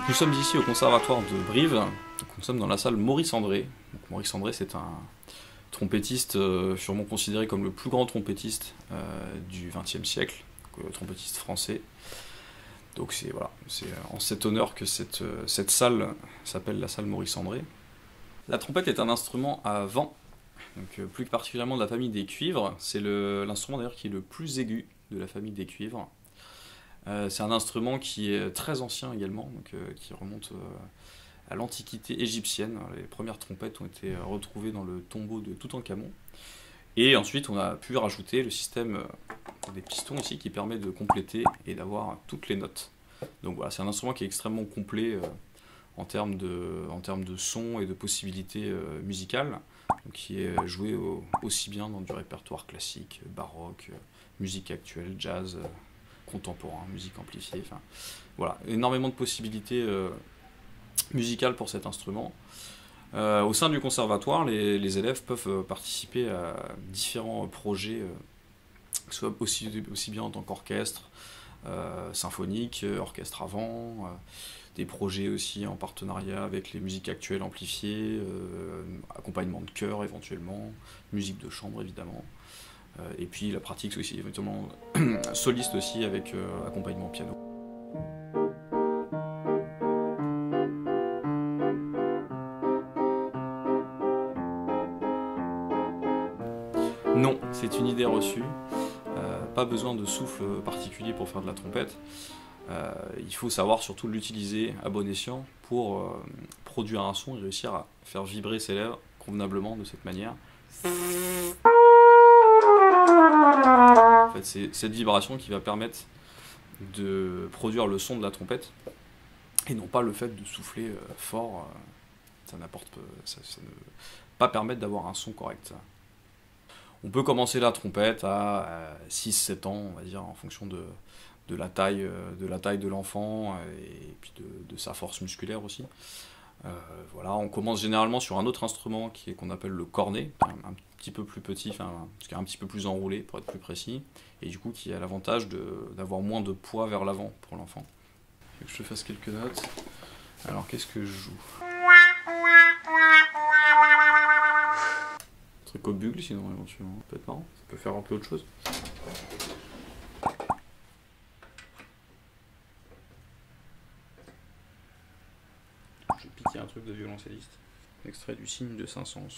Nous sommes ici au Conservatoire de Brive, donc nous sommes dans la salle Maurice André. Donc Maurice André, c'est un trompettiste sûrement considéré comme le plus grand trompettiste du XXe siècle, donc, trompettiste français. Donc c'est voilà, en cet honneur que cette salle s'appelle la salle Maurice André. La trompette est un instrument à vent, donc plus particulièrement de la famille des cuivres. C'est l'instrument d'ailleurs qui est le plus aigu de la famille des cuivres. C'est un instrument qui est très ancien également, donc, qui remonte à l'Antiquité égyptienne. Les premières trompettes ont été retrouvées dans le tombeau de Toutankhamon. Et ensuite, on a pu rajouter le système des pistons ici qui permet de compléter et d'avoir toutes les notes. Donc voilà, c'est un instrument qui est extrêmement complet en termes de son et de possibilités musicales, donc qui est joué aussi bien dans du répertoire classique, baroque, musique actuelle, jazz, contemporain, musique amplifiée, enfin voilà, énormément de possibilités musicales pour cet instrument. Au sein du conservatoire, les élèves peuvent participer à différents projets, que ce soit aussi bien en tant qu'orchestre, symphonique, orchestre à vent, des projets aussi en partenariat avec les musiques actuelles amplifiées, accompagnement de chœur éventuellement, musique de chambre évidemment. Et puis la pratique aussi éventuellement soliste aussi avec accompagnement piano. Non, c'est une idée reçue. Pas besoin de souffle particulier pour faire de la trompette. Il faut savoir surtout l'utiliser à bon escient pour produire un son et réussir à faire vibrer ses lèvres convenablement de cette manière. En fait, c'est cette vibration qui va permettre de produire le son de la trompette et non pas le fait de souffler fort. Ça ne pas permettre d'avoir un son correct. On peut commencer la trompette à 6-7 ans, on va dire, en fonction de la taille de l'enfant et puis de sa force musculaire aussi. Voilà, on commence généralement sur un autre instrument qu'on appelle le cornet, un petit peu plus petit, qui est un petit peu plus enroulé pour être plus précis, et du coup qui a l'avantage d'avoir moins de poids vers l'avant pour l'enfant. Je te fasse quelques notes. Alors qu'est-ce que je joue? Un truc au bugle sinon éventuellement, ça peut être marrant, ça peut faire un peu autre chose. J'ai piqué un truc de violoncelliste. Extrait du cygne de Saint-Saëns.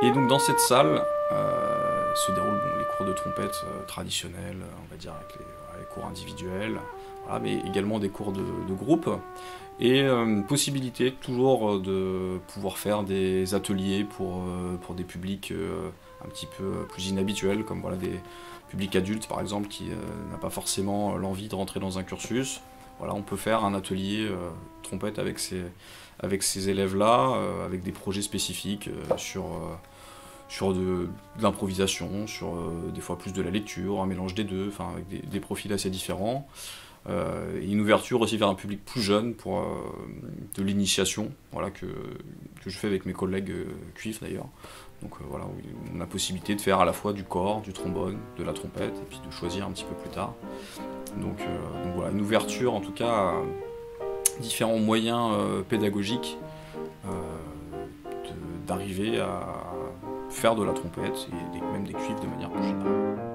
Et donc dans cette salle se déroulent les cours de trompette traditionnels, on va dire avec les cours individuels, voilà, mais également des cours de groupe, et possibilité toujours de pouvoir faire des ateliers pour des publics un petit peu plus inhabituels, comme voilà, des publics adultes par exemple qui n'a pas forcément l'envie de rentrer dans un cursus. Voilà, on peut faire un atelier trompette avec ces élèves-là, avec des projets spécifiques sur de l'improvisation, sur des fois plus de la lecture, un mélange des deux, enfin avec des profils assez différents. Et une ouverture aussi vers un public plus jeune pour de l'initiation, voilà, que je fais avec mes collègues cuivres d'ailleurs. Donc voilà, on a la possibilité de faire à la fois du cor, du trombone, de la trompette, et puis de choisir un petit peu plus tard. Donc voilà, une ouverture en tout cas à différents moyens pédagogiques d'arriver à faire de la trompette et même des cuivres de manière plus générale.